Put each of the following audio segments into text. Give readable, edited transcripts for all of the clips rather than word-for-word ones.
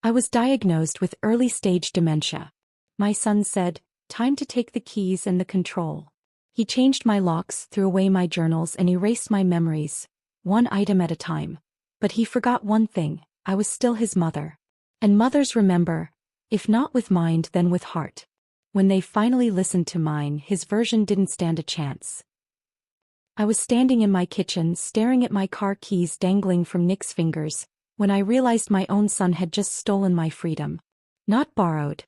I was diagnosed with early-stage dementia. My son said, "Time to take the keys and the control." He changed my locks, threw away my journals, and erased my memories, one item at a time. But he forgot one thing: I was still his mother. And mothers remember, if not with mind then with heart. When they finally listened to mine, his version didn't stand a chance. I was standing in my kitchen, staring at my car keys dangling from Nick's fingers, when I realized my own son had just stolen my freedom. Not borrowed.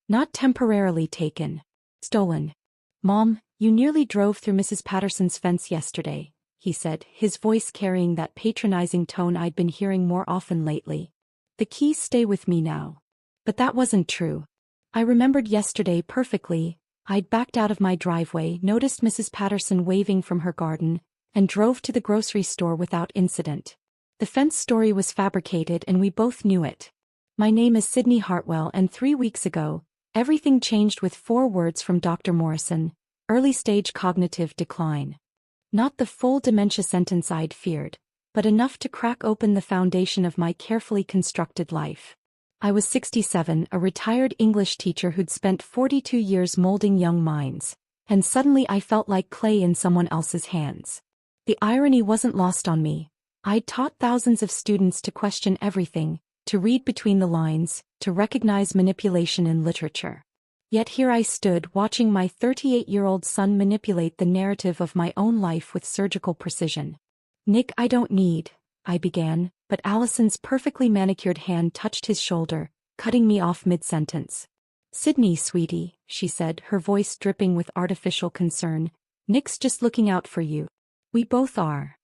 Not temporarily taken. Stolen. "Mom, you nearly drove through Mrs. Patterson's fence yesterday," he said, his voice carrying that patronizing tone I'd been hearing more often lately. "The keys stay with me now." But that wasn't true. I remembered yesterday perfectly. I'd backed out of my driveway, noticed Mrs. Patterson waving from her garden, and drove to the grocery store without incident. The fence story was fabricated and we both knew it. My name is Sydney Hartwell, and 3 weeks ago, everything changed with 4 words from Dr. Morrison: early-stage cognitive decline. Not the full dementia sentence I'd feared, but enough to crack open the foundation of my carefully constructed life. I was 67, a retired English teacher who'd spent 42 years molding young minds, and suddenly I felt like clay in someone else's hands. The irony wasn't lost on me. I'd taught thousands of students to question everything, to read between the lines, to recognize manipulation in literature. Yet here I stood, watching my 38-year-old son manipulate the narrative of my own life with surgical precision. "Nick, I don't need," I began, but Allison's perfectly manicured hand touched his shoulder, cutting me off mid-sentence. "Sydney, sweetie," she said, her voice dripping with artificial concern, "Nick's just looking out for you. We both are."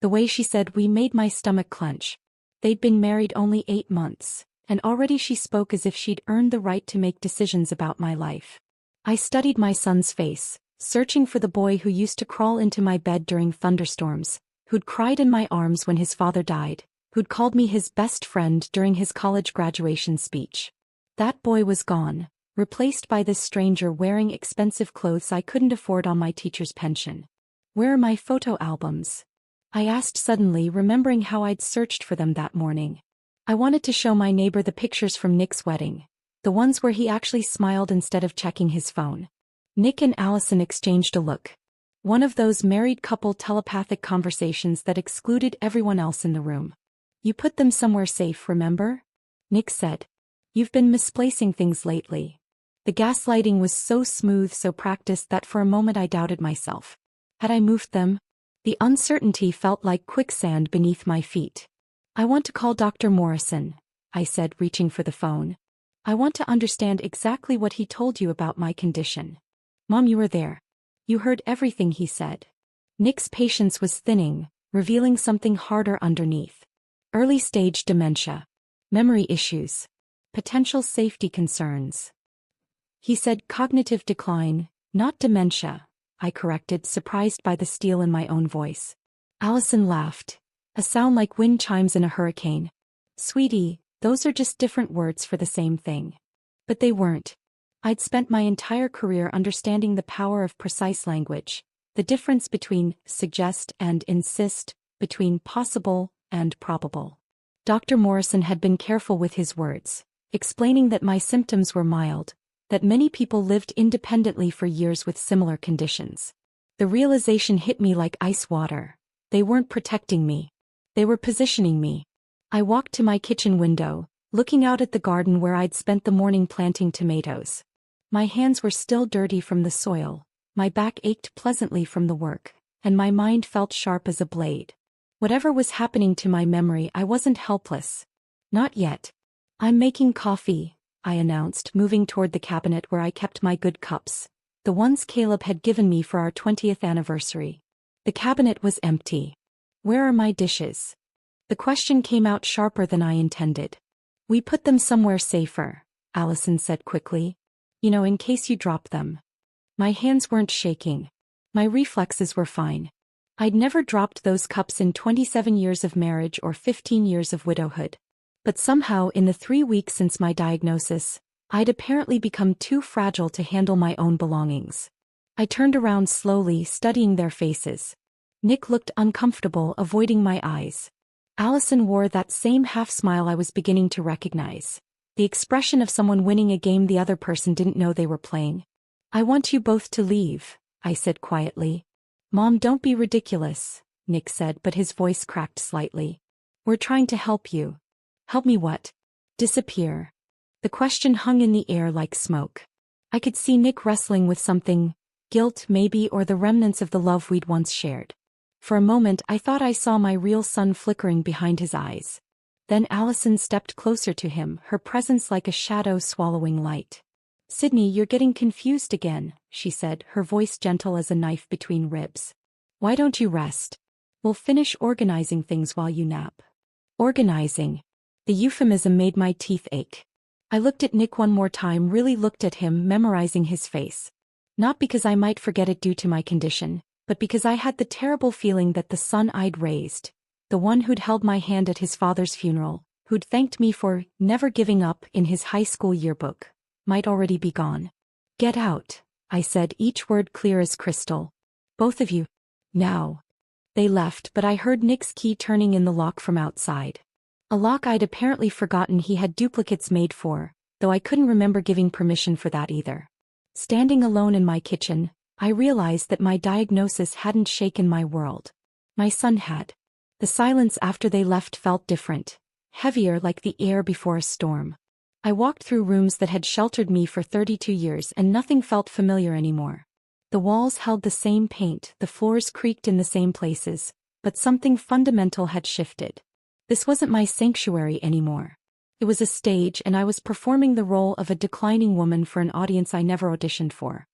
The way she said "we" made my stomach clench. They'd been married only 8 months, and already she spoke as if she'd earned the right to make decisions about my life. I studied my son's face, searching for the boy who used to crawl into my bed during thunderstorms, who'd cried in my arms when his father died, who'd called me his best friend during his college graduation speech. That boy was gone, replaced by this stranger wearing expensive clothes I couldn't afford on my teacher's pension. "Where are my photo albums?" I asked suddenly, remembering how I'd searched for them that morning. I wanted to show my neighbor the pictures from Nick's wedding, the ones where he actually smiled instead of checking his phone. Nick and Allison exchanged a look. One of those married couple telepathic conversations that excluded everyone else in the room. "You put them somewhere safe, remember?" Nick said. "You've been misplacing things lately." The gaslighting was so smooth, so practiced, that for a moment I doubted myself. Had I moved them? The uncertainty felt like quicksand beneath my feet. "I want to call Dr. Morrison," I said, reaching for the phone. "I want to understand exactly what he told you about my condition." "Mom, you were there. You heard everything he said." Nick's patience was thinning, revealing something harder underneath. Early-stage dementia. Memory issues. Potential safety concerns. He said cognitive decline, not dementia, I corrected, surprised by the steel in my own voice. Allison laughed. A sound like wind chimes in a hurricane. "Sweetie, those are just different words for the same thing." But they weren't. I'd spent my entire career understanding the power of precise language, the difference between suggest and insist, between possible and probable. Dr. Morrison had been careful with his words, explaining that my symptoms were mild, that many people lived independently for years with similar conditions. The realization hit me like ice water. They weren't protecting me. They were positioning me. I walked to my kitchen window, looking out at the garden where I'd spent the morning planting tomatoes. My hands were still dirty from the soil, my back ached pleasantly from the work, and my mind felt sharp as a blade. Whatever was happening to my memory, I wasn't helpless. Not yet. "I'm making coffee," I announced, moving toward the cabinet where I kept my good cups, the ones Caleb had given me for our 20th anniversary. The cabinet was empty. "Where are my dishes?" The question came out sharper than I intended. "We put them somewhere safer," Allison said quickly. "You know, in case you drop them." My hands weren't shaking. My reflexes were fine. I'd never dropped those cups in 27 years of marriage or 15 years of widowhood. But somehow, in the 3 weeks since my diagnosis, I'd apparently become too fragile to handle my own belongings. I turned around slowly, studying their faces. Nick looked uncomfortable, avoiding my eyes. Allison wore that same half-smile I was beginning to recognize. the expression of someone winning a game the other person didn't know they were playing. "I want you both to leave," I said quietly. "Mom, don't be ridiculous," Nick said, but his voice cracked slightly. "We're trying to help you." "Help me what?" "Disappear." The question hung in the air like smoke. I could see Nick wrestling with something, guilt maybe, or the remnants of the love we'd once shared. For a moment I thought I saw my real son flickering behind his eyes. Then Allison stepped closer to him, her presence like a shadow swallowing light. "Sydney, you're getting confused again," she said, her voice gentle as a knife between ribs. "Why don't you rest? We'll finish organizing things while you nap." Organizing. The euphemism made my teeth ache. I looked at Nick one more time, really looked at him, memorizing his face. Not because I might forget it due to my condition, but because I had the terrible feeling that the son I'd raised, the one who'd held my hand at his father's funeral, who'd thanked me for never giving up in his high school yearbook, might already be gone. "Get out," I said, each word clear as crystal. "Both of you. Now." They left, but I heard Nick's key turning in the lock from outside. A lock I'd apparently forgotten he had duplicates made for, though I couldn't remember giving permission for that either. Standing alone in my kitchen, I realized that my diagnosis hadn't shaken my world. My son had. The silence after they left felt different, heavier, like the air before a storm. I walked through rooms that had sheltered me for 32 years and nothing felt familiar anymore. The walls held the same paint, the floors creaked in the same places, but something fundamental had shifted. This wasn't my sanctuary anymore. It was a stage, and I was performing the role of a declining woman for an audience I never auditioned for.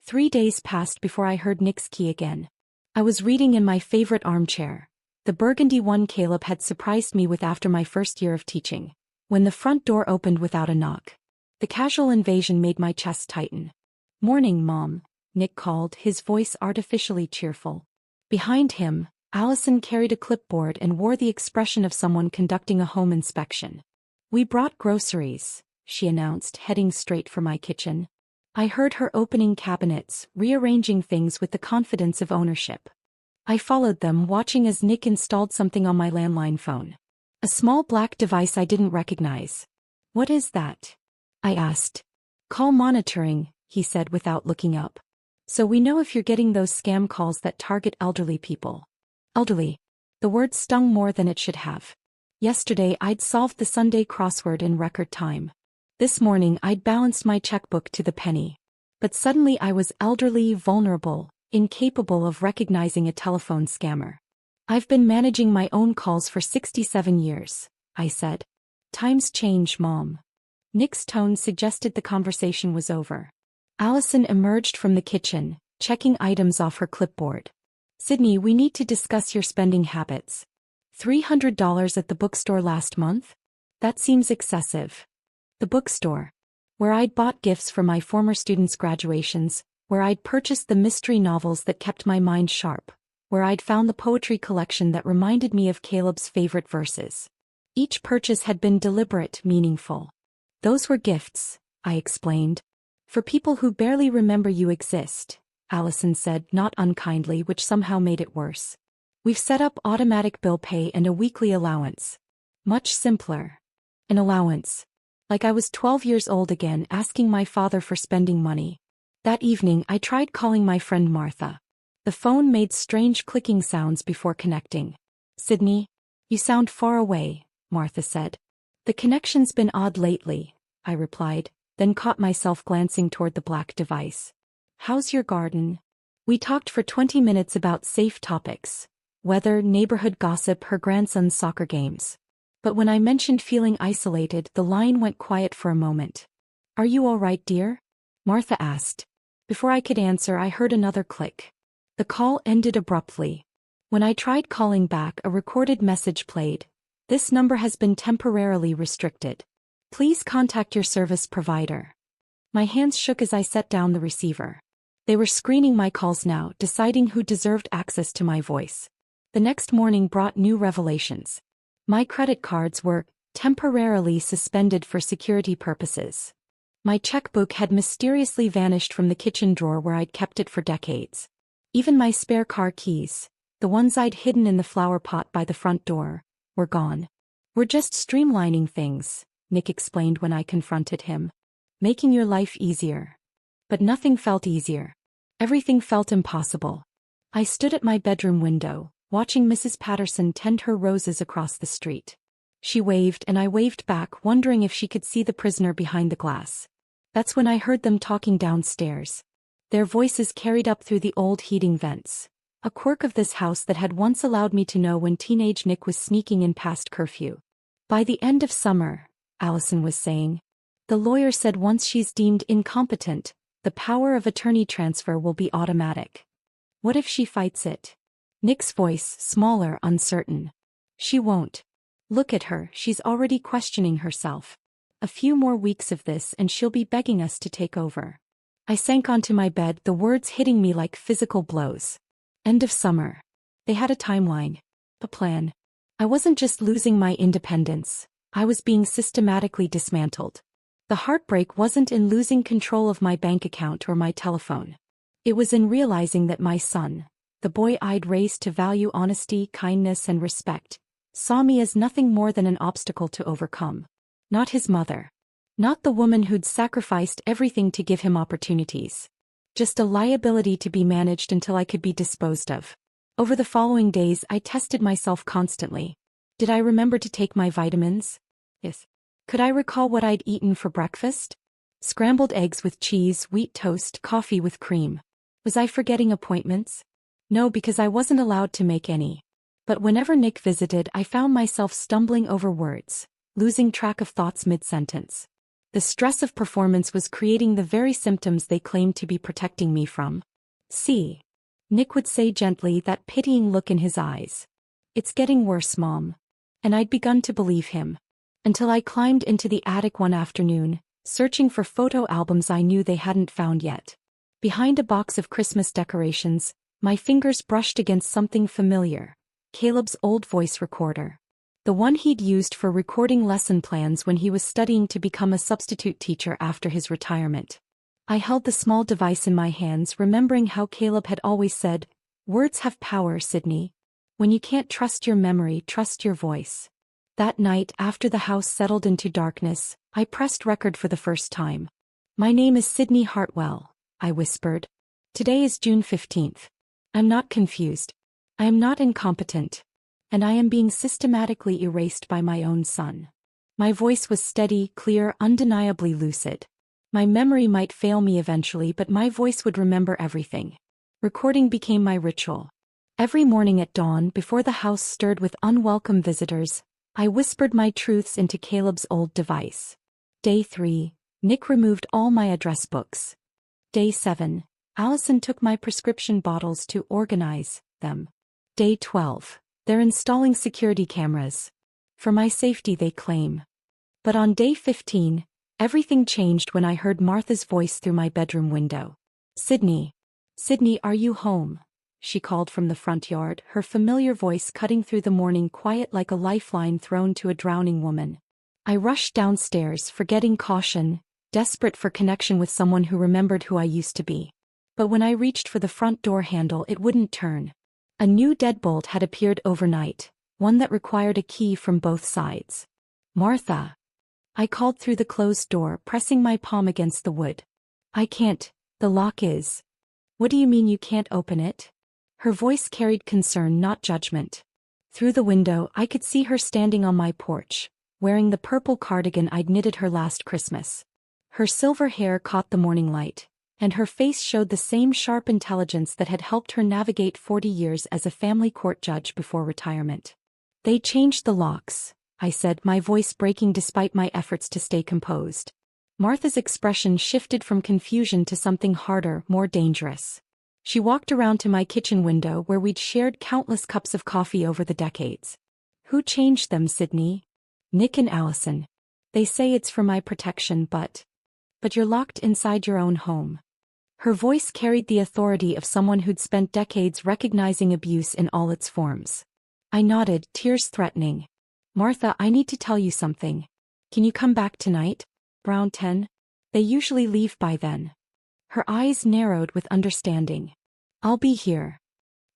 3 days passed before I heard Nick's key again. I was reading in my favorite armchair, the burgundy one Caleb had surprised me with after my first year of teaching, when the front door opened without a knock. The casual invasion made my chest tighten. "Morning, Mom," Nick called, his voice artificially cheerful. Behind him, Allison carried a clipboard and wore the expression of someone conducting a home inspection. "We brought groceries," she announced, heading straight for my kitchen. I heard her opening cabinets, rearranging things with the confidence of ownership. I followed them, watching as Nick installed something on my landline phone. A small black device I didn't recognize. "What is that?" I asked. "Call monitoring," he said without looking up. "So we know if you're getting those scam calls that target elderly people." Elderly. The word stung more than it should have. Yesterday I'd solved the Sunday crossword in record time. This morning I'd balanced my checkbook to the penny. But suddenly I was elderly, vulnerable, incapable of recognizing a telephone scammer. "I've been managing my own calls for 67 years, I said. "Times change, Mom." Nick's tone suggested the conversation was over. Allison emerged from the kitchen, checking items off her clipboard. "Sydney, we need to discuss your spending habits. $300 at the bookstore last month? That seems excessive." The bookstore. Where I'd bought gifts for my former students' graduations, where I'd purchased the mystery novels that kept my mind sharp, where I'd found the poetry collection that reminded me of Caleb's favorite verses. Each purchase had been deliberate, meaningful. "Those were gifts," I explained. "For people who barely remember you exist," Allison said, not unkindly, which somehow made it worse. "We've set up automatic bill pay and a weekly allowance. Much simpler. An allowance. Like I was 12 years old again, asking my father for spending money. That evening I tried calling my friend Martha. The phone made strange clicking sounds before connecting. "Sydney, you sound far away," Martha said. "The connection's been odd lately," I replied, then caught myself glancing toward the black device. "How's your garden?" We talked for 20 minutes about safe topics. Weather, neighborhood gossip, her grandson's soccer games. But when I mentioned feeling isolated, the line went quiet for a moment. "Are you all right, dear?" Martha asked. Before I could answer, I heard another click. The call ended abruptly. When I tried calling back, a recorded message played. "This number has been temporarily restricted. Please contact your service provider." My hands shook as I set down the receiver. They were screening my calls now, deciding who deserved access to my voice. The next morning brought new revelations. My credit cards were temporarily suspended for security purposes. My checkbook had mysteriously vanished from the kitchen drawer where I'd kept it for decades. Even my spare car keys, the ones I'd hidden in the flower pot by the front door, were gone. "We're just streamlining things," Nick explained when I confronted him. Making your life easier. But nothing felt easier. Everything felt impossible. I stood at my bedroom window, watching Mrs. Patterson tend her roses across the street. She waved and I waved back, wondering if she could see the prisoner behind the glass. That's when I heard them talking downstairs. Their voices carried up through the old heating vents. A quirk of this house that had once allowed me to know when teenage Nick was sneaking in past curfew. By the end of summer, Allison was saying. The lawyer said once she's deemed incompetent, the power of attorney transfer will be automatic. What if she fights it? Nick's voice, smaller, uncertain. She won't. Look at her, she's already questioning herself. A few more weeks of this and she'll be begging us to take over. I sank onto my bed, the words hitting me like physical blows. End of summer. They had a timeline. A plan. I wasn't just losing my independence, I was being systematically dismantled. The heartbreak wasn't in losing control of my bank account or my telephone. It was in realizing that my son, the boy I'd raised to value honesty, kindness, and respect, saw me as nothing more than an obstacle to overcome. Not his mother. Not the woman who'd sacrificed everything to give him opportunities. Just a liability to be managed until I could be disposed of. Over the following days I tested myself constantly. Did I remember to take my vitamins? Yes. Could I recall what I'd eaten for breakfast? Scrambled eggs with cheese, wheat toast, coffee with cream. Was I forgetting appointments? No, because I wasn't allowed to make any. But whenever Nick visited, I found myself stumbling over words, losing track of thoughts mid-sentence. The stress of performance was creating the very symptoms they claimed to be protecting me from. See, Nick would say gently, that pitying look in his eyes. It's getting worse, Mom. And I'd begun to believe him. Until I climbed into the attic one afternoon, searching for photo albums I knew they hadn't found yet. Behind a box of Christmas decorations, my fingers brushed against something familiar. Caleb's old voice recorder. The one he'd used for recording lesson plans when he was studying to become a substitute teacher after his retirement. I held the small device in my hands, remembering how Caleb had always said, "Words have power, Sydney. When you can't trust your memory, trust your voice." That night, after the house settled into darkness, I pressed record for the first time. "My name is Sydney Hartwell," I whispered. "Today is June 15th. I'm not confused. I am not incompetent. And I am being systematically erased by my own son." My voice was steady, clear, undeniably lucid. My memory might fail me eventually, but my voice would remember everything. Recording became my ritual. Every morning at dawn, before the house stirred with unwelcome visitors, I whispered my truths into Caleb's old device. Day 3, Nick removed all my address books. Day 7, Allison took my prescription bottles to organize them. Day 12, they're installing security cameras. For my safety, they claim. But on day 15, everything changed when I heard Martha's voice through my bedroom window. "Sydney. Sydney, are you home?" she called from the front yard, her familiar voice cutting through the morning quiet like a lifeline thrown to a drowning woman. I rushed downstairs, forgetting caution, desperate for connection with someone who remembered who I used to be. But when I reached for the front door handle, it wouldn't turn. A new deadbolt had appeared overnight, one that required a key from both sides. "Martha." I called through the closed door, pressing my palm against the wood. "I can't, the lock is." "What do you mean you can't open it?" Her voice carried concern, not judgment. Through the window, I could see her standing on my porch, wearing the purple cardigan I'd knitted her last Christmas. Her silver hair caught the morning light, and her face showed the same sharp intelligence that had helped her navigate 40 years as a family court judge before retirement. "They changed the locks," I said, my voice breaking despite my efforts to stay composed. Martha's expression shifted from confusion to something harder, more dangerous. She walked around to my kitchen window where we'd shared countless cups of coffee over the decades. "Who changed them, Sydney?" "Nick and Allison. They say it's for my protection, but you're locked inside your own home." Her voice carried the authority of someone who'd spent decades recognizing abuse in all its forms. I nodded, tears threatening. "Martha, I need to tell you something. Can you come back tonight? Around 10? They usually leave by then." Her eyes narrowed with understanding. "I'll be here."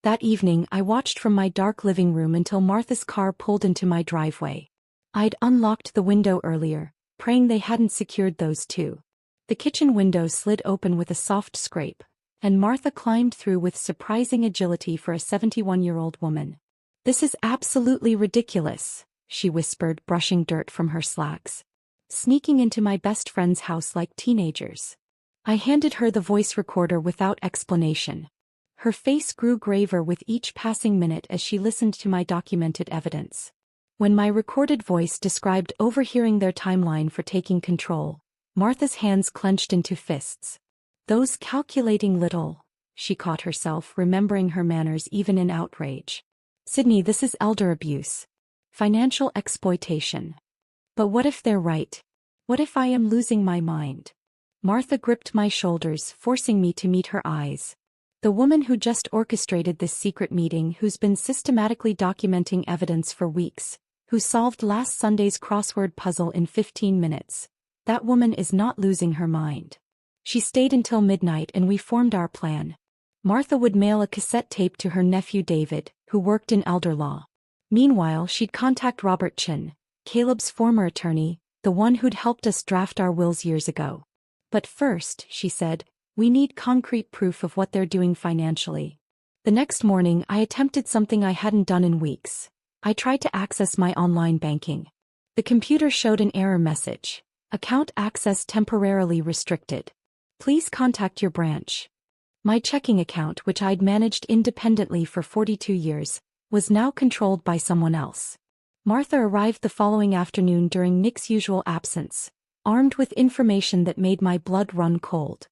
That evening, I watched from my dark living room until Martha's car pulled into my driveway. I'd unlocked the window earlier, praying they hadn't secured those too. The kitchen window slid open with a soft scrape, and Martha climbed through with surprising agility for a 71-year-old woman. "This is absolutely ridiculous," she whispered, brushing dirt from her slacks. "Sneaking into my best friend's house like teenagers." I handed her the voice recorder without explanation. Her face grew graver with each passing minute as she listened to my documented evidence. When my recorded voice described overhearing their timeline for taking control, Martha's hands clenched into fists. "Those calculating little," she caught herself, remembering her manners even in outrage. "Sydney, this is elder abuse. Financial exploitation. But what if they're right? What if I am losing my mind?" Martha gripped my shoulders, forcing me to meet her eyes. The woman who just orchestrated this secret meeting, who's been systematically documenting evidence for weeks, who solved last Sunday's crossword puzzle in 15 minutes. That woman is not losing her mind. She stayed until midnight and we formed our plan. Martha would mail a cassette tape to her nephew David, who worked in elder law. Meanwhile, she'd contact Robert Chin, Caleb's former attorney, the one who'd helped us draft our wills years ago. "But first," she said, "we need concrete proof of what they're doing financially." The next morning, I attempted something I hadn't done in weeks. I tried to access my online banking. The computer showed an error message. "Account access temporarily restricted. Please contact your branch." My checking account, which I'd managed independently for 42 years, was now controlled by someone else. Martha arrived the following afternoon during Nick's usual absence, armed with information that made my blood run cold.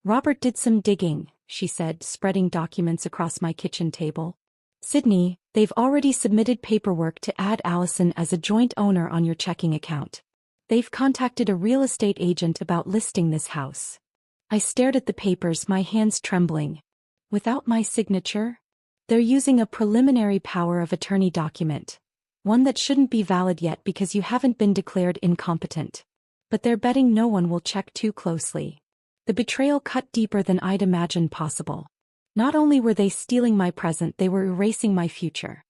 "Robert did some digging," she said, spreading documents across my kitchen table. "Sydney, they've already submitted paperwork to add Allison as a joint owner on your checking account. They've contacted a real estate agent about listing this house." I stared at the papers, my hands trembling. "Without my signature? They're using a preliminary power of attorney document. One that shouldn't be valid yet because you haven't been declared incompetent. But they're betting no one will check too closely." The betrayal cut deeper than I'd imagined possible. Not only were they stealing my present, they were erasing my future.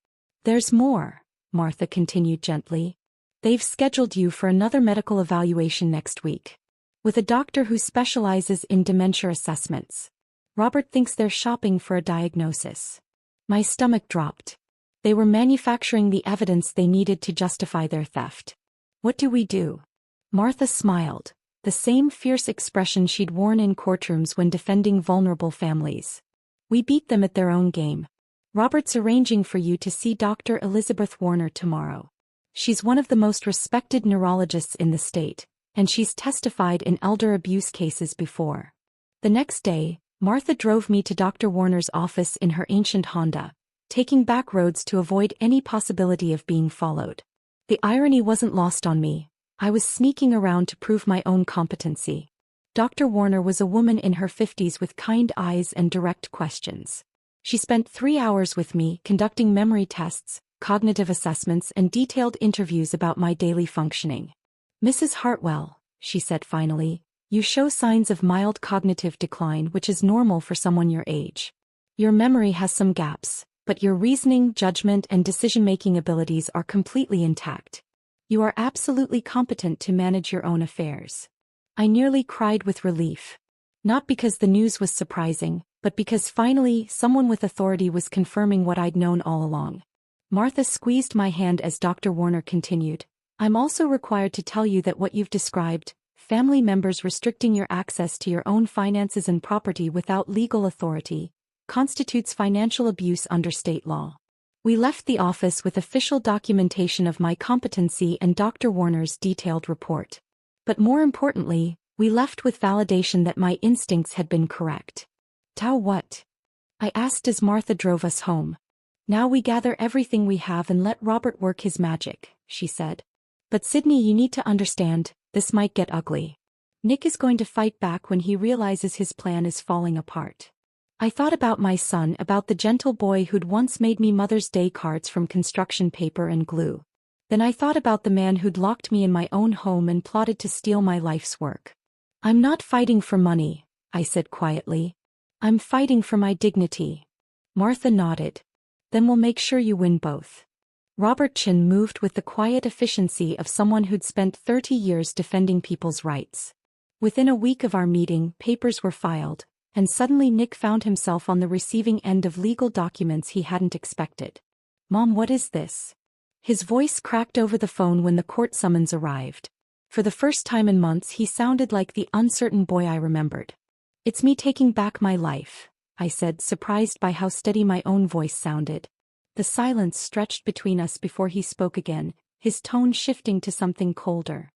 "There's more," Martha continued gently. "They've scheduled you for another medical evaluation next week. With a doctor who specializes in dementia assessments. Robert thinks they're shopping for a diagnosis." My stomach dropped. They were manufacturing the evidence they needed to justify their theft. "What do we do?" Martha smiled, the same fierce expression she'd worn in courtrooms when defending vulnerable families. "We beat them at their own game. Robert's arranging for you to see Dr. Elizabeth Warner tomorrow. She's one of the most respected neurologists in the state, and she's testified in elder abuse cases before." The next day, Martha drove me to Dr. Warner's office in her ancient Honda, taking back roads to avoid any possibility of being followed. The irony wasn't lost on me. I was sneaking around to prove my own competency. Dr. Warner was a woman in her 50s with kind eyes and direct questions. She spent 3 hours with me, conducting memory tests, cognitive assessments, and detailed interviews about my daily functioning. "Mrs. Hartwell," she said finally, "you show signs of mild cognitive decline, which is normal for someone your age. Your memory has some gaps, but your reasoning, judgment, and decision-making abilities are completely intact. You are absolutely competent to manage your own affairs." I nearly cried with relief. Not because the news was surprising, but because finally someone with authority was confirming what I'd known all along. Martha squeezed my hand as Dr. Warner continued. "I'm also required to tell you that what you've described, family members restricting your access to your own finances and property without legal authority, constitutes financial abuse under state law." We left the office with official documentation of my competency and Dr. Warner's detailed report. But more importantly, we left with validation that my instincts had been correct. "Now what?" I asked as Martha drove us home. "Now we gather everything we have and let Robert work his magic," she said. "But Sydney, you need to understand, this might get ugly. Nick is going to fight back when he realizes his plan is falling apart." I thought about my son, about the gentle boy who'd once made me Mother's Day cards from construction paper and glue. Then I thought about the man who'd locked me in my own home and plotted to steal my life's work. "I'm not fighting for money," I said quietly. "I'm fighting for my dignity." Martha nodded. "Then we'll make sure you win both." Robert Chin moved with the quiet efficiency of someone who'd spent 30 years defending people's rights. Within a week of our meeting, papers were filed, and suddenly Nick found himself on the receiving end of legal documents he hadn't expected. "Mom, what is this?" His voice cracked over the phone when the court summons arrived. For the first time in months, he sounded like the uncertain boy I remembered. "It's me taking back my life," I said, surprised by how steady my own voice sounded. The silence stretched between us before he spoke again, his tone shifting to something colder.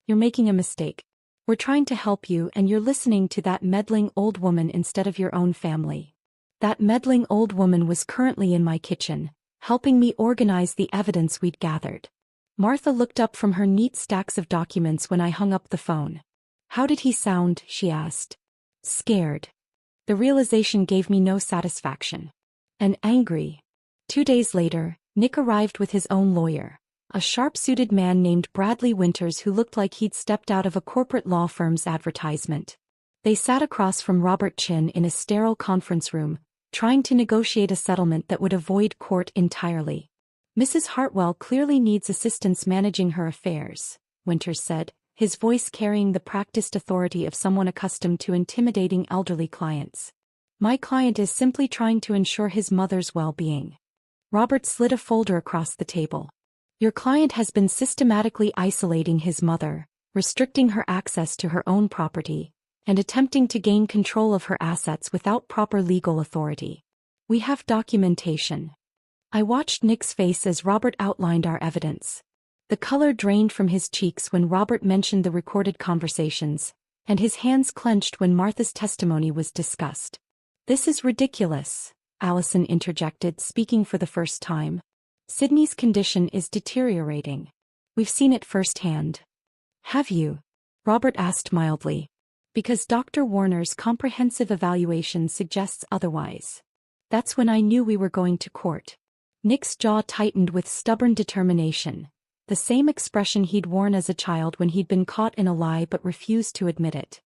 "You're making a mistake. We're trying to help you, and you're listening to that meddling old woman instead of your own family." That meddling old woman was currently in my kitchen, helping me organize the evidence we'd gathered. Martha looked up from her neat stacks of documents when I hung up the phone. "How did he sound?" she asked. "Scared." The realization gave me no satisfaction. "And angry." 2 days later, Nick arrived with his own lawyer, a sharp-suited man named Bradley Winters who looked like he'd stepped out of a corporate law firm's advertisement. They sat across from Robert Chin in a sterile conference room, trying to negotiate a settlement that would avoid court entirely. "Mrs. Hartwell clearly needs assistance managing her affairs," Winters said, his voice carrying the practiced authority of someone accustomed to intimidating elderly clients. "My client is simply trying to ensure his mother's well-being." Robert slid a folder across the table. "Your client has been systematically isolating his mother, restricting her access to her own property, and attempting to gain control of her assets without proper legal authority. We have documentation." I watched Nick's face as Robert outlined our evidence. The color drained from his cheeks when Robert mentioned the recorded conversations, and his hands clenched when Martha's testimony was discussed. "This is ridiculous," Allison interjected, speaking for the first time. "Sydney's condition is deteriorating. We've seen it firsthand." "Have you?" Robert asked mildly. "Because Dr. Warner's comprehensive evaluation suggests otherwise." That's when I knew we were going to court. Nick's jaw tightened with stubborn determination, the same expression he'd worn as a child when he'd been caught in a lie but refused to admit it.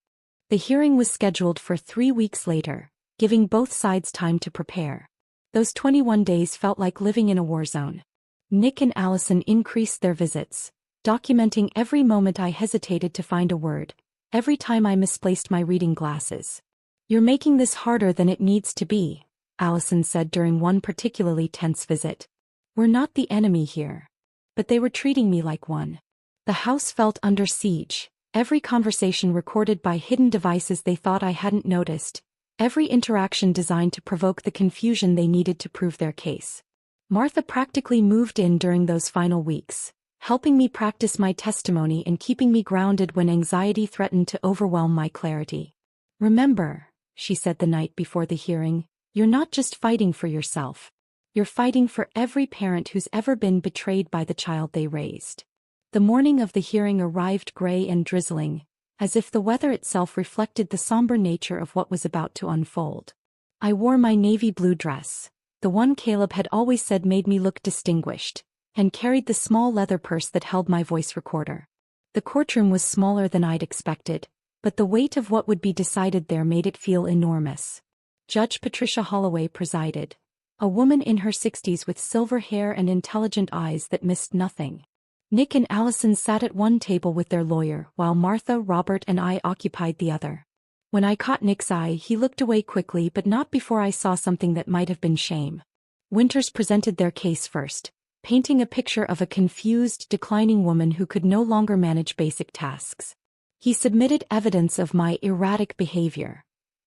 The hearing was scheduled for 3 weeks later, giving both sides time to prepare. Those 21 days felt like living in a war zone. Nick and Allison increased their visits, documenting every moment I hesitated to find a word, every time I misplaced my reading glasses. "You're making this harder than it needs to be," Allison said during one particularly tense visit. "We're not the enemy here." But they were treating me like one. The house felt under siege, every conversation recorded by hidden devices they thought I hadn't noticed, every interaction designed to provoke the confusion they needed to prove their case. Martha practically moved in during those final weeks, helping me practice my testimony and keeping me grounded when anxiety threatened to overwhelm my clarity. "Remember," she said the night before the hearing, "you're not just fighting for yourself. You're fighting for every parent who's ever been betrayed by the child they raised." The morning of the hearing arrived gray and drizzling, as if the weather itself reflected the somber nature of what was about to unfold. I wore my navy blue dress, the one Caleb had always said made me look distinguished, and carried the small leather purse that held my voice recorder. The courtroom was smaller than I'd expected, but the weight of what would be decided there made it feel enormous. Judge Patricia Holloway presided, a woman in her 60s with silver hair and intelligent eyes that missed nothing. Nick and Allison sat at one table with their lawyer, while Martha, Robert, and I occupied the other. When I caught Nick's eye, he looked away quickly, but not before I saw something that might have been shame. Winters presented their case first, painting a picture of a confused, declining woman who could no longer manage basic tasks. He submitted evidence of my erratic behavior,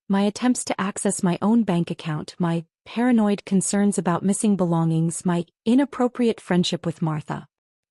my attempts to access my own bank account, my paranoid concerns about missing belongings, my inappropriate friendship with Martha.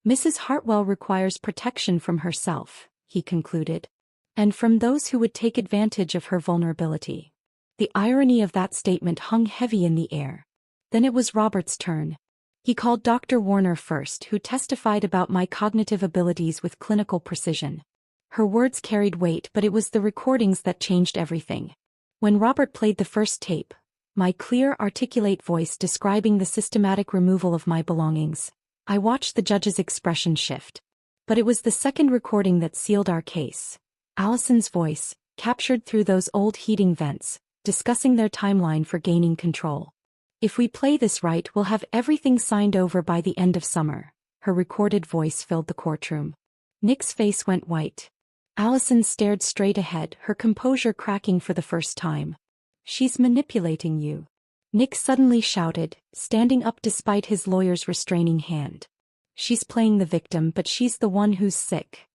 "Mrs. Hartwell requires protection from herself," he concluded, "and from those who would take advantage of her vulnerability." The irony of that statement hung heavy in the air. Then it was Robert's turn. He called Dr. Warner first, who testified about my cognitive abilities with clinical precision. Her words carried weight, but it was the recordings that changed everything. When Robert played the first tape, my clear, articulate voice describing the systematic removal of my belongings, I watched the judge's expression shift. But it was the second recording that sealed our case. Allison's voice, captured through those old heating vents, discussing their timeline for gaining control. If we play this right, we'll have everything signed over by the end of summer. Her recorded voice filled the courtroom. Nick's face went white. Allison stared straight ahead, her composure cracking for the first time. She's manipulating you. Nick suddenly shouted, standing up despite his lawyer's restraining hand. She's playing the victim, but she's the one who's sick.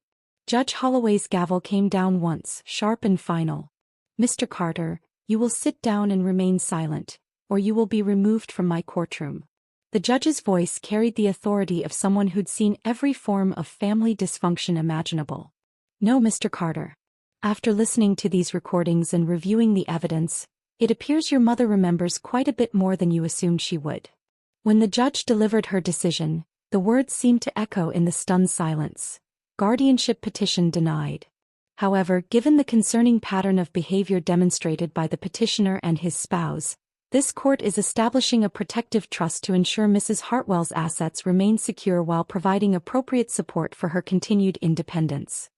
Judge Holloway's gavel came down once, sharp and final. Mr. Carter, you will sit down and remain silent, or you will be removed from my courtroom. The judge's voice carried the authority of someone who'd seen every form of family dysfunction imaginable. No, Mr. Carter. After listening to these recordings and reviewing the evidence, it appears your mother remembers quite a bit more than you assumed she would. When the judge delivered her decision, the words seemed to echo in the stunned silence. Guardianship petition denied. However, given the concerning pattern of behavior demonstrated by the petitioner and his spouse, this court is establishing a protective trust to ensure Mrs. Hartwell's assets remain secure while providing appropriate support for her continued independence.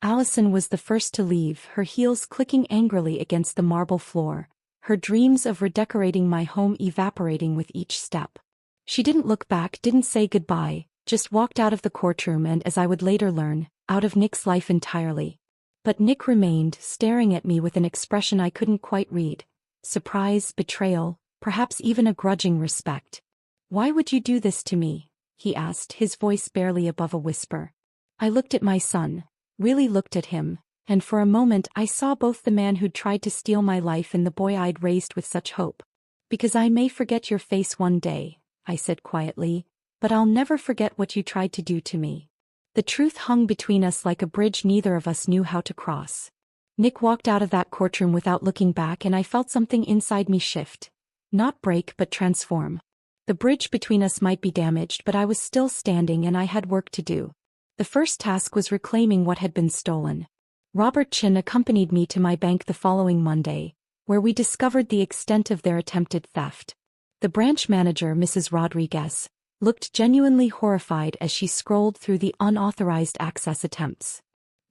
Allison was the first to leave, her heels clicking angrily against the marble floor, her dreams of redecorating my home evaporating with each step. She didn't look back, didn't say goodbye, just walked out of the courtroom and, as I would later learn, out of Nick's life entirely. But Nick remained, staring at me with an expression I couldn't quite read. Surprise, betrayal, perhaps even a grudging respect. Why would you do this to me? He asked, his voice barely above a whisper. I looked at my son, really looked at him, and for a moment I saw both the man who'd tried to steal my life and the boy I'd raised with such hope. Because I may forget your face one day, I said quietly, but I'll never forget what you tried to do to me. The truth hung between us like a bridge neither of us knew how to cross. Nick walked out of that courtroom without looking back, and I felt something inside me shift. Not break, but transform. The bridge between us might be damaged, but I was still standing and I had work to do. The first task was reclaiming what had been stolen. Robert Chin accompanied me to my bank the following Monday, where we discovered the extent of their attempted theft. The branch manager, Mrs. Rodriguez, looked genuinely horrified as she scrolled through the unauthorized access attempts.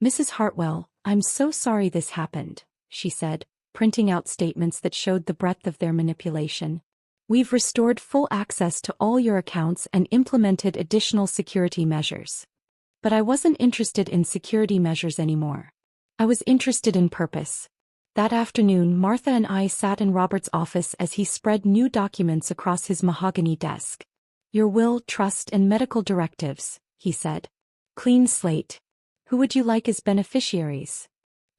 Mrs. Hartwell, I'm so sorry this happened, she said, printing out statements that showed the breadth of their manipulation. We've restored full access to all your accounts and implemented additional security measures. But I wasn't interested in security measures anymore. I was interested in purpose. That afternoon, Martha and I sat in Robert's office as he spread new documents across his mahogany desk. Your will, trust, and medical directives, he said. Clean slate. Who would you like as beneficiaries?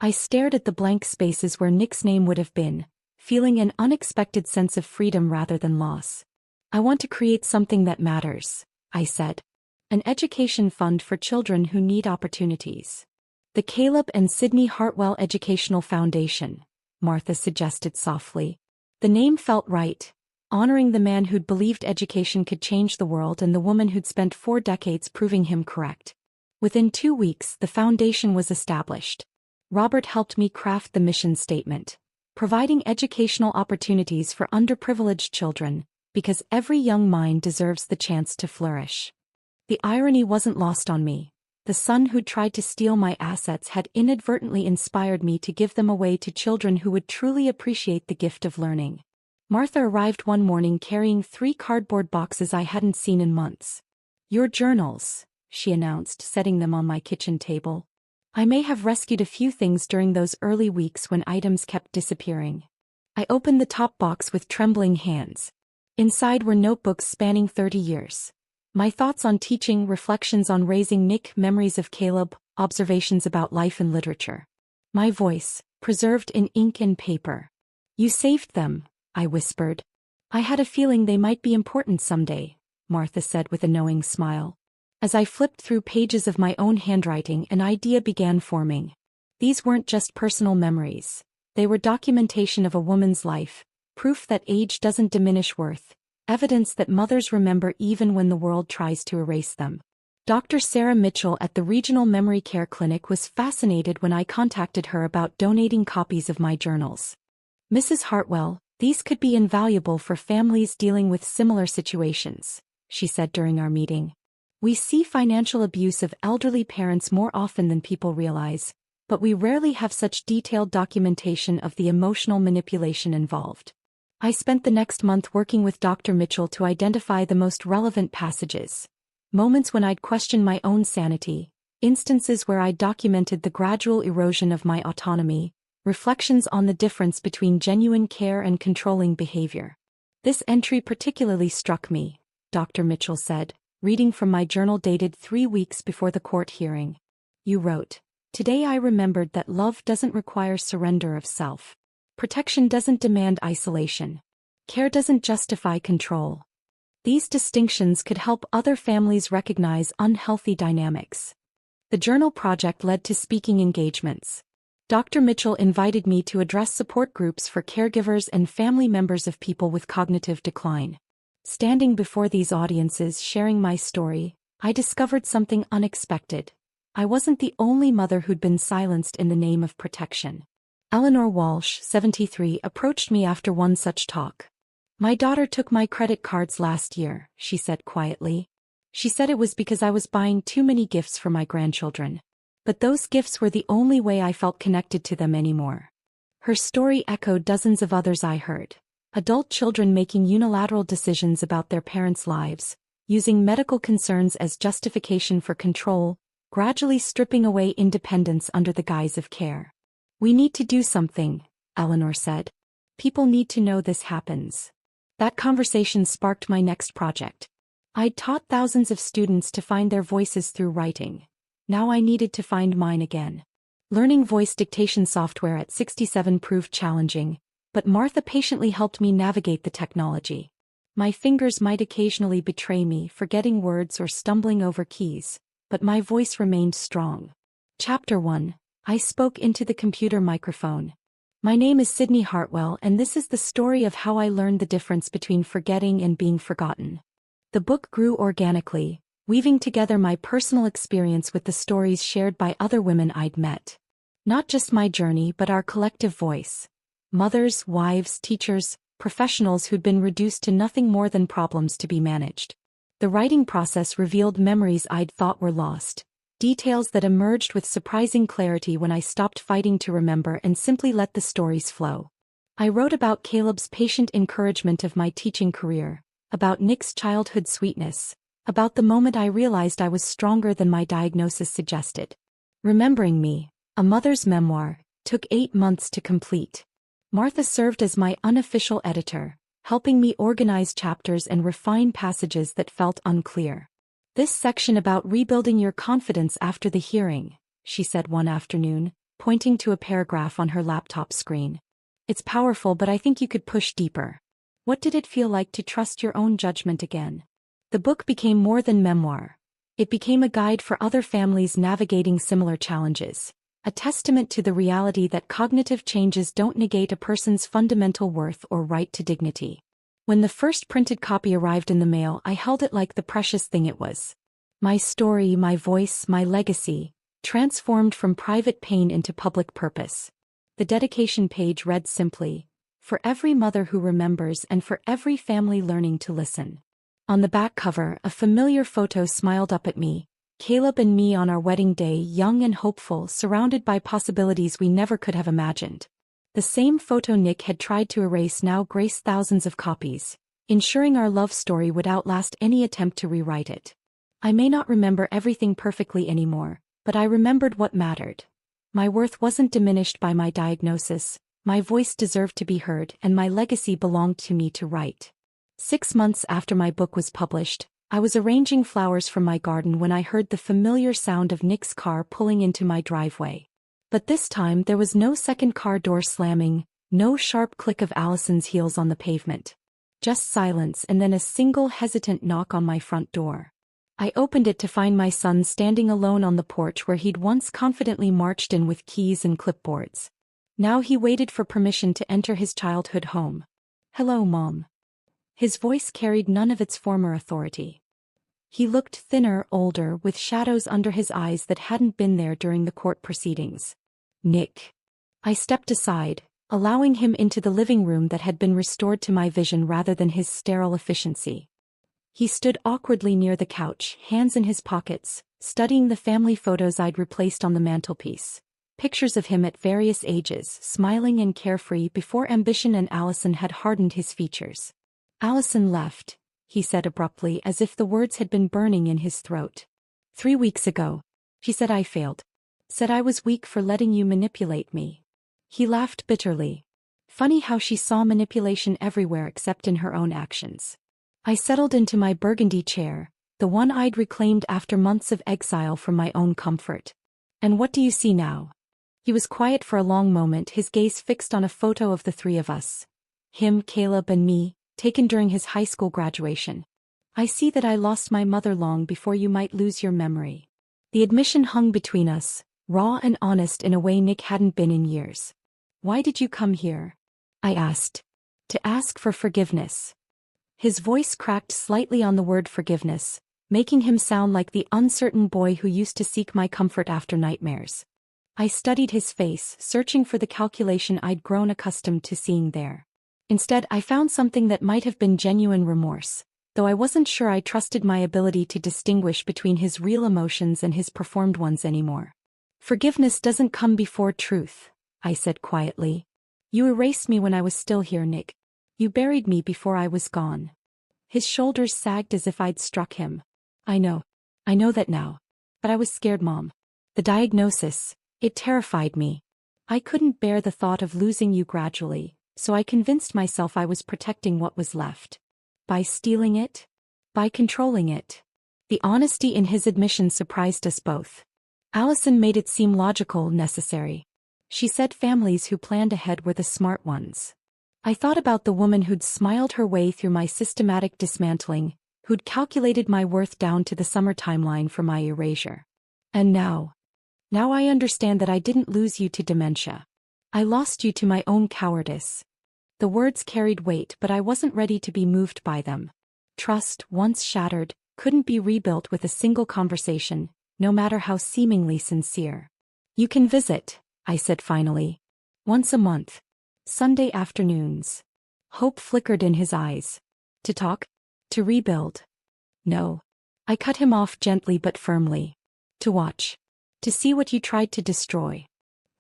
I stared at the blank spaces where Nick's name would have been, feeling an unexpected sense of freedom rather than loss. I want to create something that matters, I said. An education fund for children who need opportunities. The Caleb and Sydney Hartwell Educational Foundation, Martha suggested softly. The name felt right, honoring the man who'd believed education could change the world and the woman who'd spent 4 decades proving him correct. Within 2 weeks, the foundation was established. Robert helped me craft the mission statement, providing educational opportunities for underprivileged children, because every young mind deserves the chance to flourish. The irony wasn't lost on me. The son who'd tried to steal my assets had inadvertently inspired me to give them away to children who would truly appreciate the gift of learning. Martha arrived one morning carrying 3 cardboard boxes I hadn't seen in months. Your journals, she announced, setting them on my kitchen table. I may have rescued a few things during those early weeks when items kept disappearing. I opened the top box with trembling hands. Inside were notebooks spanning 30 years. My thoughts on teaching, reflections on raising Nick, memories of Caleb, observations about life and literature. My voice, preserved in ink and paper. You saved them, I whispered. I had a feeling they might be important someday, Martha said with a knowing smile. As I flipped through pages of my own handwriting, an idea began forming. These weren't just personal memories. They were documentation of a woman's life, proof that age doesn't diminish worth, evidence that mothers remember even when the world tries to erase them. Dr. Sarah Mitchell at the Regional Memory Care Clinic was fascinated when I contacted her about donating copies of my journals. Mrs. Hartwell, these could be invaluable for families dealing with similar situations, she said during our meeting. We see financial abuse of elderly parents more often than people realize, but we rarely have such detailed documentation of the emotional manipulation involved. I spent the next month working with Dr. Mitchell to identify the most relevant passages. Moments when I'd question my own sanity, instances where I'd documented the gradual erosion of my autonomy, reflections on the difference between genuine care and controlling behavior. This entry particularly struck me, Dr. Mitchell said, reading from my journal dated 3 weeks before the court hearing. You wrote, "Today I remembered that love doesn't require surrender of self. Protection doesn't demand isolation. Care doesn't justify control." These distinctions could help other families recognize unhealthy dynamics. The journal project led to speaking engagements. Dr. Mitchell invited me to address support groups for caregivers and family members of people with cognitive decline. Standing before these audiences sharing my story, I discovered something unexpected. I wasn't the only mother who'd been silenced in the name of protection. Eleanor Walsh, 73, approached me after one such talk. "My daughter took my credit cards last year," she said quietly. She said it was because I was buying too many gifts for my grandchildren. But those gifts were the only way I felt connected to them anymore. Her story echoed dozens of others I heard. Adult children making unilateral decisions about their parents' lives, using medical concerns as justification for control, gradually stripping away independence under the guise of care. "We need to do something," Eleanor said. "People need to know this happens." That conversation sparked my next project. I'd taught thousands of students to find their voices through writing. Now I needed to find mine again. Learning voice dictation software at 67 proved challenging, but Martha patiently helped me navigate the technology. My fingers might occasionally betray me, forgetting words or stumbling over keys, but my voice remained strong. Chapter 1. I spoke into the computer microphone. My name is Sydney Hartwell, and this is the story of how I learned the difference between forgetting and being forgotten. The book grew organically, weaving together my personal experience with the stories shared by other women I'd met. Not just my journey, but our collective voice. Mothers, wives, teachers, professionals who'd been reduced to nothing more than problems to be managed. The writing process revealed memories I'd thought were lost. Details that emerged with surprising clarity when I stopped fighting to remember and simply let the stories flow. I wrote about Caleb's patient encouragement of my teaching career, about Nick's childhood sweetness, about the moment I realized I was stronger than my diagnosis suggested. Remembering Me, a mother's memoir, took 8 months to complete. Martha served as my unofficial editor, helping me organize chapters and refine passages that felt unclear. "This section about rebuilding your confidence after the hearing," she said one afternoon, pointing to a paragraph on her laptop screen. "It's powerful, but I think you could push deeper. What did it feel like to trust your own judgment again?" The book became more than memoir. It became a guide for other families navigating similar challenges, a testament to the reality that cognitive changes don't negate a person's fundamental worth or right to dignity. When the first printed copy arrived in the mail, I held it like the precious thing it was. My story, my voice, my legacy, transformed from private pain into public purpose. The dedication page read simply, "For every mother who remembers and for every family learning to listen." On the back cover, a familiar photo smiled up at me, Caleb and me on our wedding day, young and hopeful, surrounded by possibilities we never could have imagined. The same photo Nick had tried to erase now graced thousands of copies, ensuring our love story would outlast any attempt to rewrite it. I may not remember everything perfectly anymore, but I remembered what mattered. My worth wasn't diminished by my diagnosis, my voice deserved to be heard, and my legacy belonged to me to write. 6 months after my book was published, I was arranging flowers from my garden when I heard the familiar sound of Nick's car pulling into my driveway. But this time there was no second car door slamming, no sharp click of Allison's heels on the pavement. Just silence and then a single hesitant knock on my front door. I opened it to find my son standing alone on the porch where he'd once confidently marched in with keys and clipboards. Now he waited for permission to enter his childhood home. "Hello, Mom." His voice carried none of its former authority. He looked thinner, older, with shadows under his eyes that hadn't been there during the court proceedings. "Nick." I stepped aside, allowing him into the living room that had been restored to my vision rather than his sterile efficiency. He stood awkwardly near the couch, hands in his pockets, studying the family photos I'd replaced on the mantelpiece. Pictures of him at various ages, smiling and carefree before ambition and Allison had hardened his features. Allison left, he said abruptly, as if the words had been burning in his throat. 3 weeks ago. She said I failed. Said I was weak for letting you manipulate me. He laughed bitterly. Funny how she saw manipulation everywhere except in her own actions. I settled into my burgundy chair, the one I'd reclaimed after months of exile from my own comfort. And what do you see now? He was quiet for a long moment, his gaze fixed on a photo of the three of us. Him, Caleb and me, taken during his high school graduation. I see that I lost my mother long before you might lose your memory. The admission hung between us, raw and honest in a way Nick hadn't been in years. Why did you come here? I asked. To ask for forgiveness. His voice cracked slightly on the word forgiveness, making him sound like the uncertain boy who used to seek my comfort after nightmares. I studied his face, searching for the calculation I'd grown accustomed to seeing there. Instead, I found something that might have been genuine remorse, though I wasn't sure I trusted my ability to distinguish between his real emotions and his performed ones anymore. Forgiveness doesn't come before truth, I said quietly. You erased me when I was still here, Nick. You buried me before I was gone. His shoulders sagged as if I'd struck him. I know that now. But I was scared, Mom. The diagnosis, it terrified me. I couldn't bear the thought of losing you gradually, so I convinced myself I was protecting what was left. By stealing it? By controlling it. The honesty in his admission surprised us both. Allison made it seem logical, necessary. She said families who planned ahead were the smart ones. I thought about the woman who'd smiled her way through my systematic dismantling, who'd calculated my worth down to the summer timeline for my erasure. And now I understand that I didn't lose you to dementia. I lost you to my own cowardice. The words carried weight, but I wasn't ready to be moved by them. Trust, once shattered, couldn't be rebuilt with a single conversation, no matter how seemingly sincere. You can visit, I said finally. Once a month. Sunday afternoons. Hope flickered in his eyes. To talk? To rebuild? No. I cut him off gently but firmly. To watch. To see what you tried to destroy.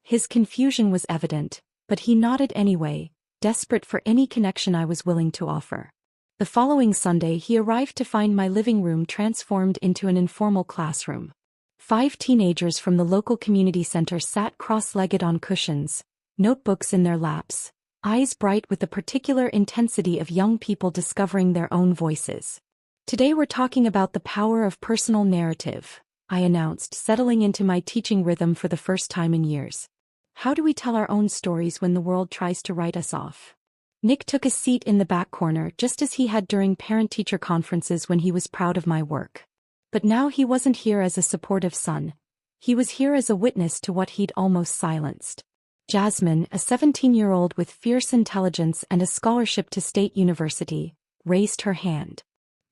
His confusion was evident, but he nodded anyway, desperate for any connection I was willing to offer. The following Sunday he arrived to find my living room transformed into an informal classroom. 5 teenagers from the local community center sat cross-legged on cushions, notebooks in their laps, eyes bright with the particular intensity of young people discovering their own voices. Today we're talking about the power of personal narrative, I announced, settling into my teaching rhythm for the first time in years. How do we tell our own stories when the world tries to write us off? Nick took a seat in the back corner just as he had during parent-teacher conferences when he was proud of my work. But now he wasn't here as a supportive son. He was here as a witness to what he'd almost silenced. Jasmine, a 17-year-old with fierce intelligence and a scholarship to State University, raised her hand.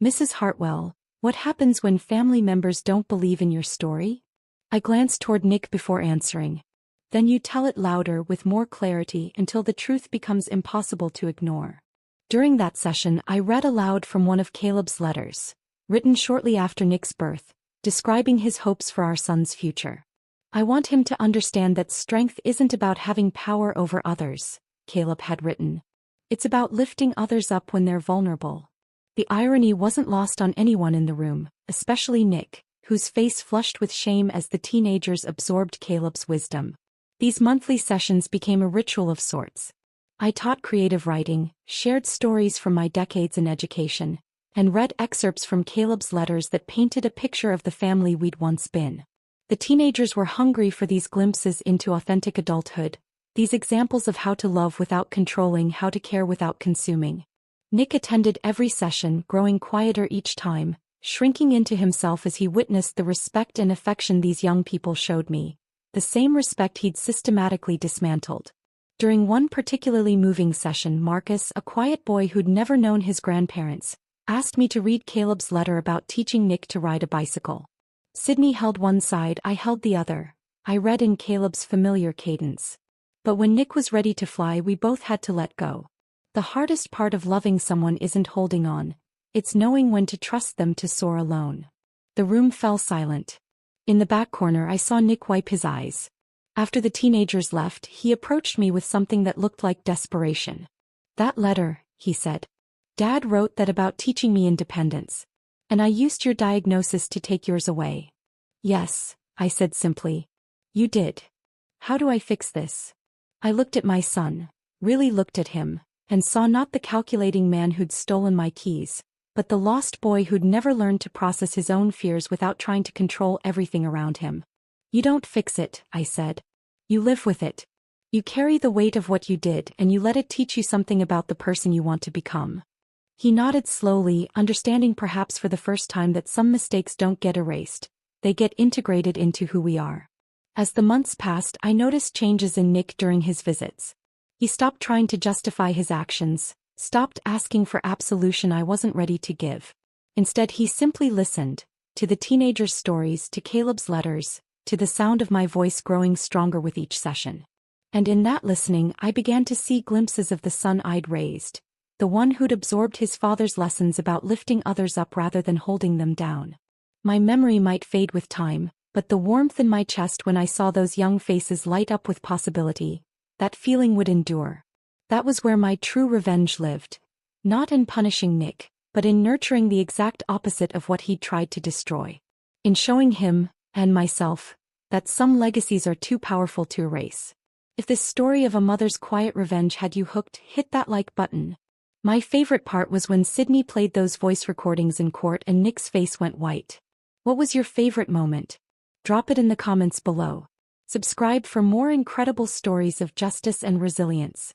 Mrs. Hartwell, what happens when family members don't believe in your story? I glanced toward Nick before answering. Then you tell it louder with more clarity until the truth becomes impossible to ignore. During that session, I read aloud from one of Caleb's letters, written shortly after Nick's birth, describing his hopes for our son's future. I want him to understand that strength isn't about having power over others, Caleb had written. It's about lifting others up when they're vulnerable. The irony wasn't lost on anyone in the room, especially Nick, whose face flushed with shame as the teenagers absorbed Caleb's wisdom. These monthly sessions became a ritual of sorts. I taught creative writing, shared stories from my decades in education, and read excerpts from Caleb's letters that painted a picture of the family we'd once been. The teenagers were hungry for these glimpses into authentic adulthood, these examples of how to love without controlling, how to care without consuming. Nick attended every session, growing quieter each time, shrinking into himself as he witnessed the respect and affection these young people showed me, the same respect he'd systematically dismantled. During one particularly moving session, Marcus, a quiet boy who'd never known his grandparents, asked me to read Caleb's letter about teaching Nick to ride a bicycle. Sydney held one side, I held the other. I read in Caleb's familiar cadence. But when Nick was ready to fly, we both had to let go. The hardest part of loving someone isn't holding on, it's knowing when to trust them to soar alone. The room fell silent. In the back corner I saw Nick wipe his eyes. After the teenagers left, he approached me with something that looked like desperation. "That letter," he said. "Dad wrote that about teaching me independence. And I used your diagnosis to take yours away." "Yes," I said simply. "You did. How do I fix this?" I looked at my son, really looked at him, and saw not the calculating man who'd stolen my keys, but the lost boy who'd never learned to process his own fears without trying to control everything around him. "You don't fix it," I said. "You live with it. You carry the weight of what you did and you let it teach you something about the person you want to become." He nodded slowly, understanding perhaps for the first time that some mistakes don't get erased, they get integrated into who we are. As the months passed, I noticed changes in Nick during his visits. He stopped trying to justify his actions, stopped asking for absolution I wasn't ready to give. Instead, he simply listened, to the teenagers' stories, to Caleb's letters, to the sound of my voice growing stronger with each session. And in that listening, I began to see glimpses of the son I'd raised, the one who'd absorbed his father's lessons about lifting others up rather than holding them down. My memory might fade with time, but the warmth in my chest when I saw those young faces light up with possibility, that feeling would endure. That was where my true revenge lived. Not in punishing Nick, but in nurturing the exact opposite of what he'd tried to destroy. In showing him, and myself, that some legacies are too powerful to erase. If this story of a mother's quiet revenge had you hooked, hit that like button. My favorite part was when Sydney played those voice recordings in court and Nick's face went white. What was your favorite moment? Drop it in the comments below. Subscribe for more incredible stories of justice and resilience.